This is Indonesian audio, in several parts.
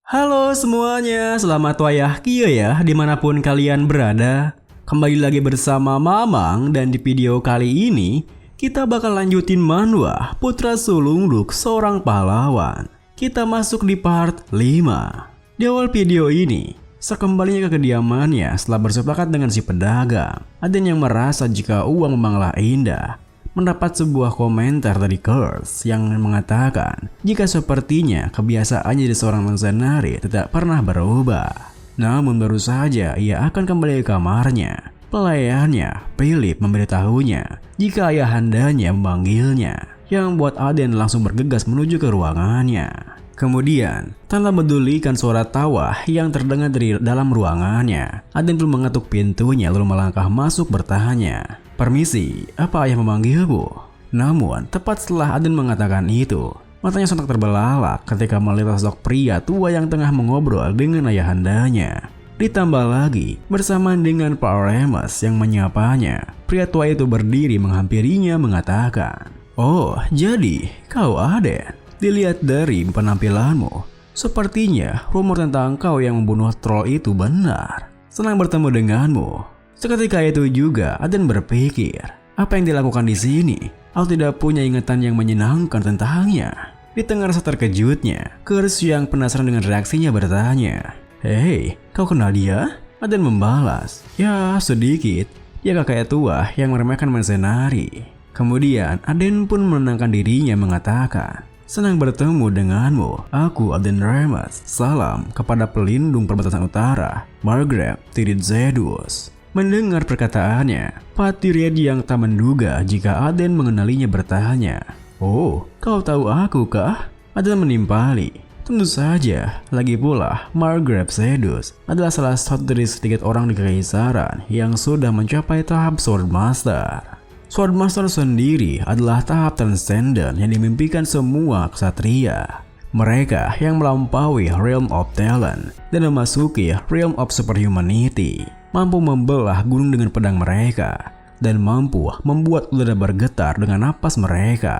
Halo semuanya, selamat wayah kia ya dimanapun kalian berada. Kembali lagi bersama Mamang dan di video kali ini kita bakal lanjutin manhwa Putra Sulungluk Seorang Pahlawan. Kita masuk di part 5. Di awal video ini, sekembalinya ke kediamannya setelah bersepakat dengan si pedagang, Aden yang merasa jika uang memanglah indah mendapat sebuah komentar dari Kurtz yang mengatakan jika sepertinya kebiasaannya jadi seorang mercenari tidak pernah berubah. Namun baru saja ia akan kembali ke kamarnya, pelayannya Philip memberitahunya jika ayahandanya memanggilnya, yang membuat Aden langsung bergegas menuju ke ruangannya. Kemudian, tanpa medulikan suara tawa yang terdengar dari dalam ruangannya, Aden pun mengetuk pintunya lalu melangkah masuk bertanya, "Permisi, apa ayah memanggilku?" Namun, tepat setelah Aden mengatakan itu, matanya sontak terbelalak ketika melihat sosok pria tua yang tengah mengobrol dengan ayahandanya. Ditambah lagi, bersamaan dengan Pak Remus yang menyapanya, pria tua itu berdiri menghampirinya mengatakan, "Oh, jadi kau Aden? Dilihat dari penampilanmu, sepertinya rumor tentang kau yang membunuh troll itu benar. Senang bertemu denganmu." Seketika itu juga Aden berpikir, apa yang dilakukan di sini? Aku tidak punya ingatan yang menyenangkan tentangnya. Di tengah rasa terkejutnya, Kurtz yang penasaran dengan reaksinya bertanya, "Hei, kau kenal dia?" Aden membalas, "Ya, sedikit. Dia kakek tua yang meremehkan mercenari." Kemudian Aden pun menenangkan dirinya mengatakan, "Senang bertemu denganmu. Aku Aden Remus. Salam kepada pelindung perbatasan utara, Margaret Tirizedus." Mendengar perkataannya, Patired yang tak menduga jika Aden mengenalinya bertanya, "Oh, kau tahu aku kah?" Aden menimpali, "Tentu saja. Lagi pula, Margaret Tirizedus adalah salah satu dari sedikit orang di kekaisaran yang sudah mencapai tahap Swordmaster." Swordmaster sendiri adalah tahap transcendent yang dimimpikan semua ksatria. Mereka yang melampaui Realm of Talent dan memasuki Realm of Superhumanity, mampu membelah gunung dengan pedang mereka, dan mampu membuat udara bergetar dengan napas mereka.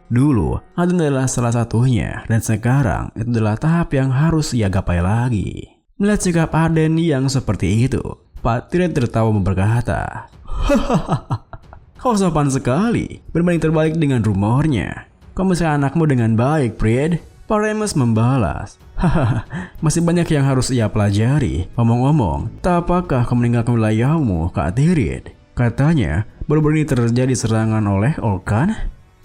Dulu, Aden adalah salah satunya, dan sekarang itu adalah tahap yang harus ia gapai lagi. Melihat sikap Aden yang seperti itu, Pak Tired tertawa berkata, "Hahaha, kau sopan sekali, berbanding terbalik dengan rumornya. Kau membesarkan anakmu dengan baik, Fred." Pak Remus membalas, "Hahaha, masih banyak yang harus ia pelajari. Ngomong-ngomong, tak apakah kau meninggalkan wilayahmu, Kak Tirid? Katanya, baru-baru ini terjadi serangan oleh Orkan."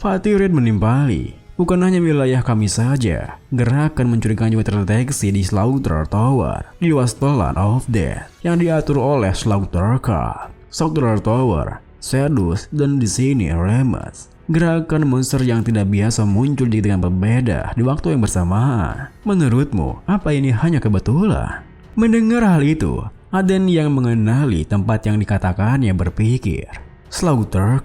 Pak Tirid menimpali, "Bukan hanya wilayah kami saja. Gerakan mencurigakan juga terdeteksi di Slaughter Tower, di Wasteland of Death, yang diatur oleh Slaughter Card, Slaughter Tower, Sedus, dan di sini Remus. Gerakan monster yang tidak biasa muncul dengan berbeda di waktu yang bersamaan. Menurutmu, apa ini hanya kebetulan?" Mendengar hal itu, Aden yang mengenali tempat yang dikatakannya berpikir, "Slaughter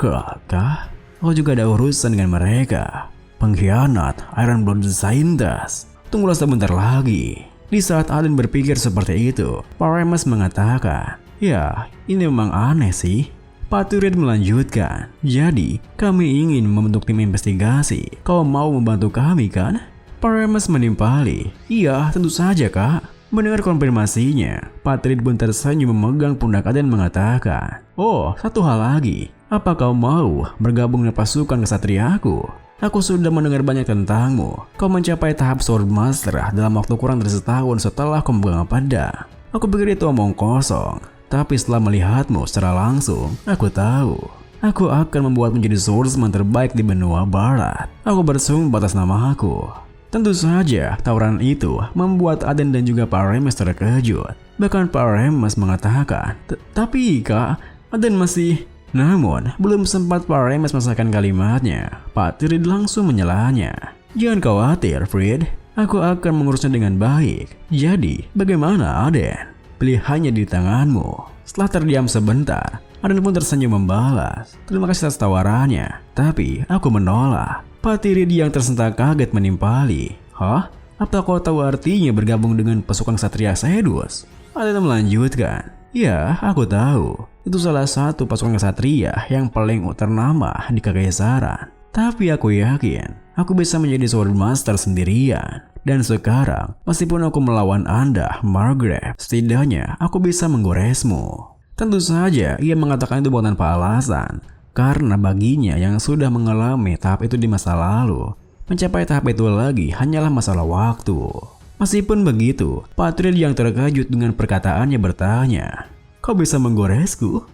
kah? Oh, juga ada urusan dengan mereka. Pengkhianat Iron Blood Scientist. Tunggulah sebentar lagi." Di saat Aden berpikir seperti itu, Pak Remus mengatakan, "Ya, ini memang aneh sih." Pak Tired melanjutkan, "Jadi, kami ingin membentuk tim investigasi. Kau mau membantu kami kan?" Pak Remus menimpali, "Iya, tentu saja kak." Mendengar konfirmasinya, Pak Tired pun tersenyum memegang pundak Aden mengatakan, "Oh, satu hal lagi. Apa kau mau bergabung dengan pasukan kesatriaku? Aku sudah mendengar banyak tentangmu. Kau mencapai tahap Swordmaster dalam waktu kurang dari setahun setelah kau memegang pedang. Aku pikir itu omong kosong. Tapi setelah melihatmu secara langsung, aku tahu. Aku akan membuat menjadi swordsman terbaik di benua barat. Aku bersumpah atas nama aku." Tentu saja, tawaran itu membuat Aden dan juga Pak Remus terkejut. Bahkan Pak Remus mengatakan, "Tapi kak, Aden masih..." Namun, belum sempat Pak Remus menyelesaikan kalimatnya, Pak Tired langsung menyelanya, "Jangan khawatir, Fred. Aku akan mengurusnya dengan baik. Jadi, bagaimana Aden? Pilihannya di tanganmu." Setelah terdiam sebentar, Aden pun tersenyum membalas, "Terima kasih atas tawarannya, tapi aku menolak." Pak Tired yang tersentak kaget menimpali, "Hah? Apa kau tahu artinya bergabung dengan pasukan Ksatria Sedus?" Aden melanjutkan, "Ya, aku tahu. Itu salah satu pasukan Ksatria yang paling ternama di Kekaisaran. Tapi aku yakin, aku bisa menjadi Swordmaster sendirian. Dan sekarang, meskipun aku melawan Anda, Margaret, setidaknya aku bisa menggoresmu. Tentu saja, ia mengatakan itu bukan tanpa alasan. Karena baginya yang sudah mengalami tahap itu di masa lalu, mencapai tahap itu lagi hanyalah masalah waktu. Meskipun begitu, Patrick yang terkejut dengan perkataannya bertanya, "Kau bisa menggoresku?"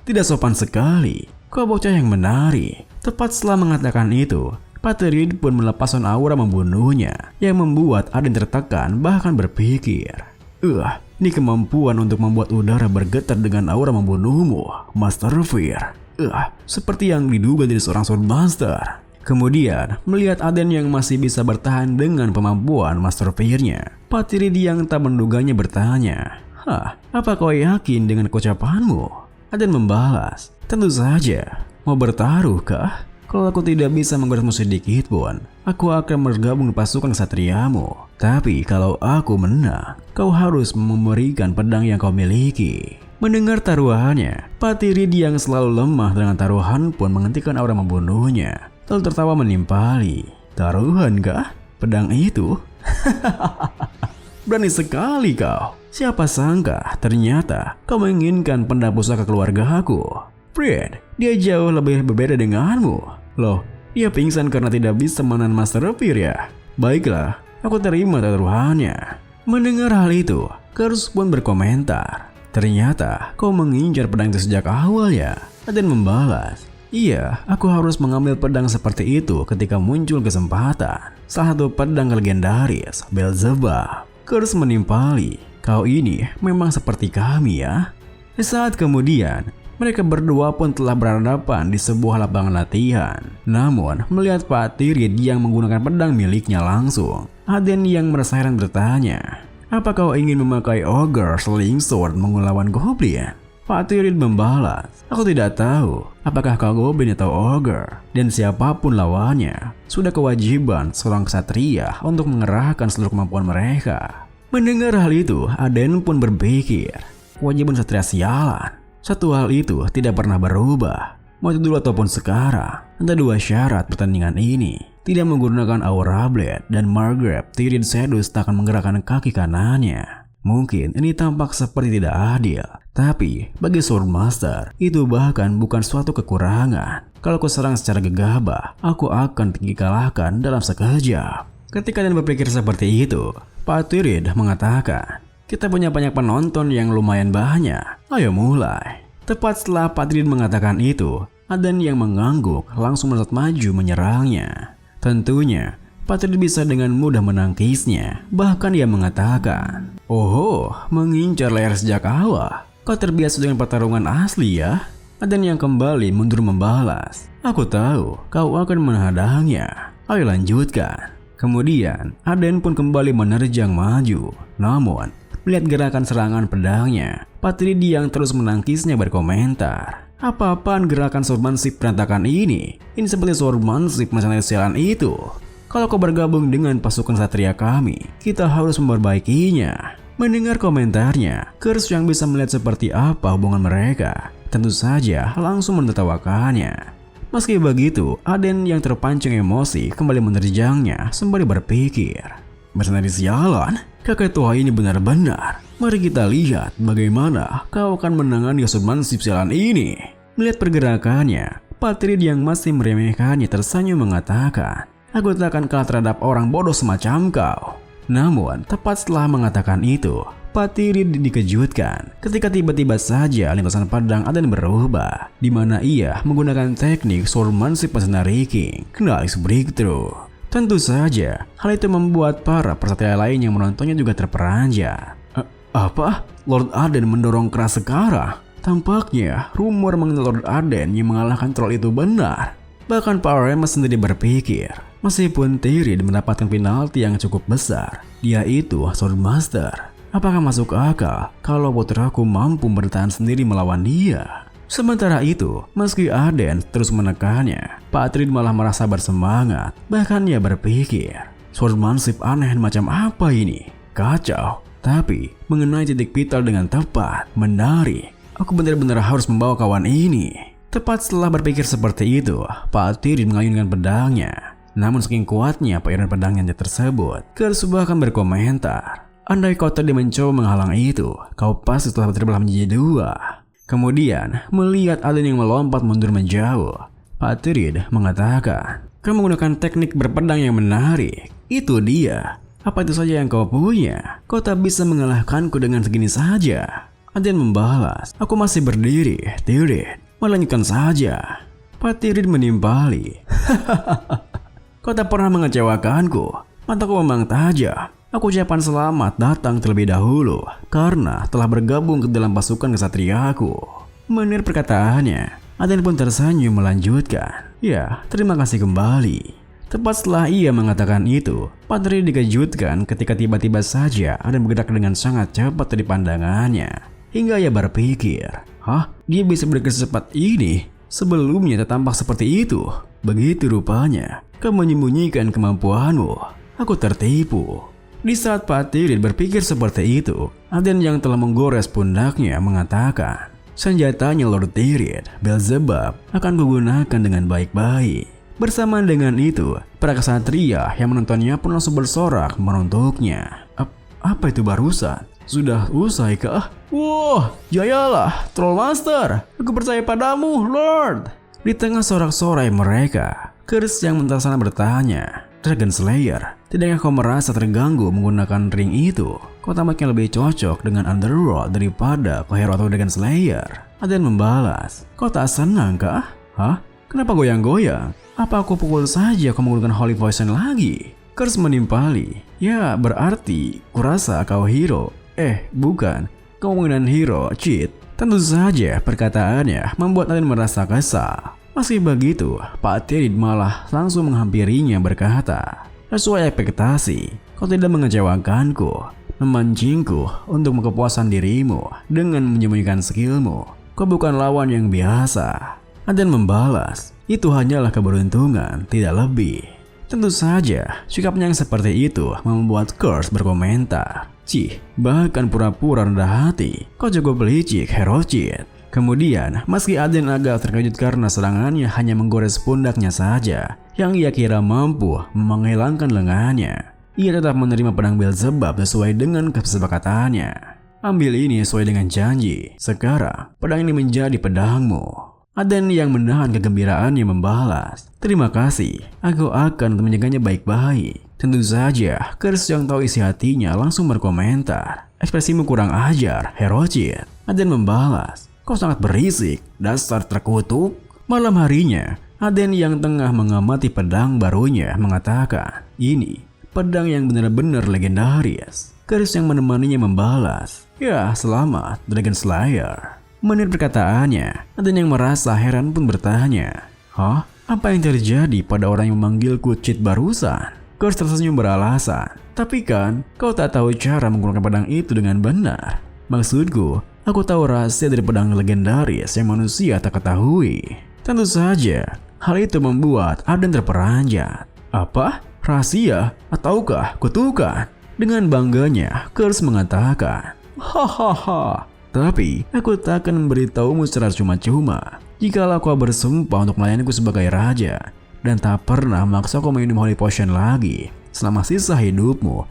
Tidak sopan sekali. Kau bocah yang menarik. Tepat setelah mengatakan itu, Patrick pun melepaskan aura membunuhnya, yang membuat Aden tertekan bahkan berpikir, ini kemampuan untuk membuat udara bergetar dengan aura membunuhmu, Master Fear. Seperti yang diduga dari seorang Swordmaster. Kemudian, melihat Aden yang masih bisa bertahan dengan kemampuan Master Fear-nya, Patrick yang tak menduganya bertanya, apa kau yakin dengan ucapanmu? Aden membalas, tentu saja. Mau bertaruh kah? Kalau aku tidak bisa menggoresmu sedikit pun, aku akan bergabung di pasukan satriamu. Tapi kalau aku menang, kau harus memberikan pedang yang kau miliki. Mendengar taruhannya, Patrick yang selalu lemah dengan taruhan pun menghentikan aura membunuhnya. Lalu tertawa menimpali. Taruhan kah? Pedang itu? Berani sekali kau. Siapa sangka ternyata kau menginginkan pedang pusaka keluarga aku. Fred, dia jauh lebih berbeda denganmu. Loh, dia pingsan karena tidak bisa menahan Master Fear ya? Baiklah, aku terima taruhannya. Mendengar hal itu, Curse pun berkomentar. Ternyata kau mengincar pedang itu sejak awal ya? Aden membalas, iya, aku harus mengambil pedang seperti itu ketika muncul kesempatan. Salah satu pedang legendaris, Beelzebub. Curse menimpali, kau ini memang seperti kami ya? Saat kemudian, mereka berdua pun telah berhadapan di sebuah lapangan latihan. Namun, melihat Patrick yang menggunakan pedang miliknya langsung, Aden yang merasa heran bertanya, apa kau ingin memakai Ogre Slingsword melawan Goblin? Patrick membalas, aku tidak tahu apakah kau Goblin atau Ogre. Dan siapapun lawannya, sudah kewajiban seorang ksatria untuk mengerahkan seluruh kemampuan mereka. Mendengar hal itu, Aden pun berpikir, kewajiban ksatria sialan. Satu hal itu tidak pernah berubah, mau itu dulu ataupun sekarang. Ada dua syarat pertandingan ini, tidak menggunakan Aura Blade dan Margaret Tyrion Sedus tak akan menggerakkan kaki kanannya. Mungkin ini tampak seperti tidak adil, tapi bagi Swordmaster, itu bahkan bukan suatu kekurangan. Kalau aku serang secara gegabah, aku akan dikalahkan dalam sekejap. Ketika dia berpikir seperti itu, Patrick mengatakan, kita punya banyak penonton yang lumayan banyak. Ayo mulai. Tepat setelah Patrick mengatakan itu, Aden yang mengangguk langsung melesat maju menyerangnya. Tentunya, Patrick bisa dengan mudah menangkisnya. Bahkan ia mengatakan, "Oh, mengincar leher sejak awal. Kau terbiasa dengan pertarungan asli ya?" Aden yang kembali mundur membalas, "Aku tahu kau akan menghadangnya. Ayo lanjutkan." Kemudian, Aden pun kembali menerjang maju. Namun, melihat gerakan serangan pedangnya, Patrick yang terus menangkisnya berkomentar, apa-apaan gerakan swordmanship berantakan ini? Ini seperti swordmanship macam sialan itu. Kalau kau bergabung dengan pasukan satria kami, kita harus memperbaikinya. Mendengar komentarnya, Curse yang bisa melihat seperti apa hubungan mereka, tentu saja langsung menertawakannya. Meski begitu, Aden yang terpancing emosi kembali menerjangnya sembari berpikir, mercenari sialan? Kakek tua ini benar-benar. Mari kita lihat bagaimana kau akan menangani swordmanship sialan ini. Melihat pergerakannya, Patrick yang masih meremehkannya tersenyum mengatakan, aku tak akan kalah terhadap orang bodoh semacam kau. Namun, tepat setelah mengatakan itu, Patrick dikejutkan ketika tiba-tiba saja lintasan pedang Aden berubah, di mana ia menggunakan teknik swordmanship Mercenary King, Knight's Breakthrough. Tentu saja, hal itu membuat para persatria lain yang menontonnya juga terperanjat. Apa? Lord Aden mendorong keras sekarang? Tampaknya rumor mengenai Lord Aden yang mengalahkan troll itu benar. Bahkan Pak Remus sendiri berpikir, meskipun Tyrion mendapatkan penalti yang cukup besar, dia itu Swordmaster. Apakah masuk akal kalau putraku mampu bertahan sendiri melawan dia? Sementara itu, meski Aden terus menekannya, Patrick malah merasa bersemangat. Bahkan ia berpikir, swordmanship aneh macam apa ini? Kacau. Tapi, mengenai titik vital dengan tepat, menarik. Aku benar-benar harus membawa kawan ini. Tepat setelah berpikir seperti itu, Patrick mengayunkan pedangnya. Namun saking kuatnya pairan pedangnya tersebut, Curse bahkan berkomentar, andai kau tadi mencoba menghalang itu, kau pasti telah terbelah menjadi dua. Kemudian, melihat Aden yang melompat mundur menjauh, Patrid mengatakan, kau menggunakan teknik berpedang yang menarik. Itu dia. Apa itu saja yang kau punya? Kau tak bisa mengalahkanku dengan segini saja. Aden membalas, aku masih berdiri, Tyrid. Melanjutkan saja. Patrid menimpali. Kau tak pernah mengecewakanku. Mataku memang tajam. Aku ucapkan selamat datang terlebih dahulu karena telah bergabung ke dalam pasukan kesatriaku. Mendengar perkataannya, Aden pun tersenyum melanjutkan. Ya, terima kasih kembali. Tepat setelah ia mengatakan itu, Patrid dikejutkan ketika tiba-tiba saja Aden bergerak dengan sangat cepat dari pandangannya. Hingga ia berpikir, hah? Dia bisa bergerak secepat ini? Sebelumnya tak tampak seperti itu. Begitu rupanya, kau menyembunyikan kemampuanmu. Aku tertipu. Di saat Patrid berpikir seperti itu, Aden yang telah menggores pundaknya mengatakan, senjatanya Lord Tyrid, Beelzebub akan kugunakan dengan baik-baik. Bersamaan dengan itu, para kesatria yang menontonnya pun langsung bersorak menuntuknya. Apa itu barusan? Sudah usai kah? Wah, jayalah, Trollmaster. Aku percaya padamu, Lord. Di tengah sorak-sorai mereka, Curse yang mentasana bertanya, Dragon Slayer, tidakkah kau merasa terganggu menggunakan ring itu? Kau tampaknya lebih cocok dengan Underworld daripada kau hero atau Dragon Slayer. Aden membalas, kau tak senang kah? Hah? Kenapa goyang-goyang? Apa aku pukul saja kau menggunakan Holy Poison lagi? Curse menimpali. Ya, berarti kurasa kau hero. Bukan. Kau menggunakan hero cheat. Tentu saja perkataannya membuat Aden merasa kesal. Meski begitu, Patrid malah langsung menghampirinya berkata, sesuai ekspektasi, kau tidak mengecewakanku, memancingku untuk kepuasan dirimu dengan menyembunyikan skillmu. Kau bukan lawan yang biasa. Aden membalas, itu hanyalah keberuntungan, tidak lebih. Tentu saja, sikapnya yang seperti itu membuat Curse berkomentar, bahkan pura-pura rendah hati, kau cukup licik, hero cheat. Kemudian, meski Aden agak terkejut karena serangannya hanya menggores pundaknya saja, yang ia kira mampu menghilangkan lengannya, ia tetap menerima pedang Beelzebub sesuai dengan kesepakatannya. Ambil ini sesuai dengan janji, sekarang pedang ini menjadi pedangmu. Aden yang menahan kegembiraannya membalas, terima kasih, aku akan menjaganya baik-baik. Tentu saja, Curse yang tahu isi hatinya langsung berkomentar, ekspresimu kurang ajar, hero cheat. Aden membalas, kau sangat berisik, dasar terkutuk. Malam harinya, Aden yang tengah mengamati pedang barunya mengatakan, ini pedang yang benar-benar legendaris. Curse yang menemaninya membalas, ya selamat Dragon Slayer. Mendengar perkataannya, Aden yang merasa heran pun bertanya, hah? Apa yang terjadi pada orang yang memanggilku cheat barusan? Curse tersenyum beralasan, tapi kan kau tak tahu cara menggunakan pedang itu dengan benar. Maksudku, aku tahu rahasia dari pedang legendaris yang manusia tak ketahui. Tentu saja, hal itu membuat Aden terperanjat. Apa? Rahasia? Ataukah kutukan? Dengan bangganya, Curse mengatakan, hahaha. Tapi, aku tak akan memberitahumu secara cuma-cuma jikalau kau bersumpah untuk melayaniku sebagai raja dan tak pernah memaksaku minum Holy Potion lagi selama sisa hidupmu.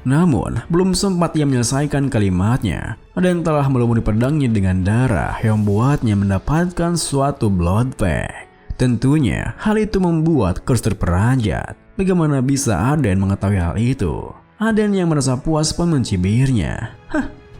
Namun, belum sempat ia menyelesaikan kalimatnya, Aden telah melumuri pedangnya dengan darah yang membuatnya mendapatkan suatu blood pack. Tentunya, hal itu membuat Curse terperanjat. Bagaimana bisa Aden mengetahui hal itu? Aden yang merasa puas pun mencibirnya.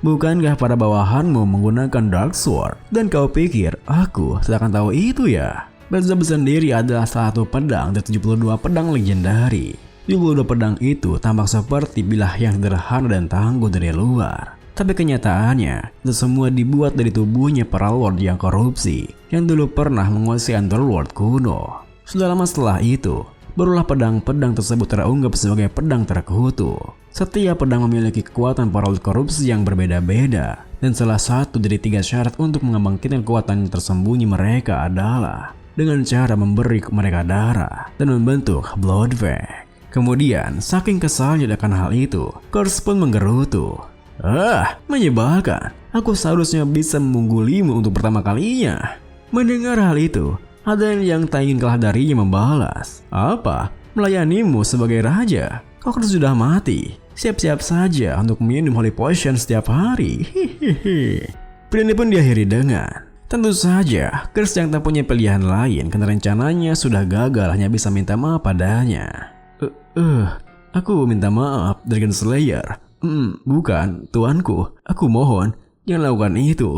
Bukankah para bawahanmu menggunakan Dark Sword? Dan kau pikir aku tidak akan tahu itu ya? Beelzebub sendiri adalah salah satu pedang dari 72 pedang legendari. 72 pedang itu tampak seperti bilah yang sederhana dan tangguh dari luar. Tapi kenyataannya, itu semua dibuat dari tubuhnya para lord yang korupsi, yang dulu pernah menguasai Underworld kuno. Sudah lama setelah itu, barulah pedang-pedang tersebut terunggap sebagai pedang terkutuk. Setiap pedang memiliki kekuatan para lord korupsi yang berbeda-beda, dan salah satu dari 3 syarat untuk mengembangkan kekuatan tersembunyi mereka adalah dengan cara memberi mereka darah dan membentuk blood pack. Kemudian, saking kesalnya akan hal itu, Curse pun menggerutu. Menyebalkan. Aku seharusnya bisa memunggulimu untuk pertama kalinya. Mendengar hal itu, Ada yang tak ingin kalah darinya membalas, "Apa? Melayanimu sebagai raja? Kau kan sudah mati. Siap-siap saja untuk minum holy potion setiap hari." Hihihi. Pria ini pun diakhiri dengan, "Tentu saja, Chris yang tak punya pilihan lain karena rencananya sudah gagal hanya bisa minta maaf padanya." Aku minta maaf, Dragon Slayer." Bukan, tuanku. Aku mohon, jangan lakukan itu."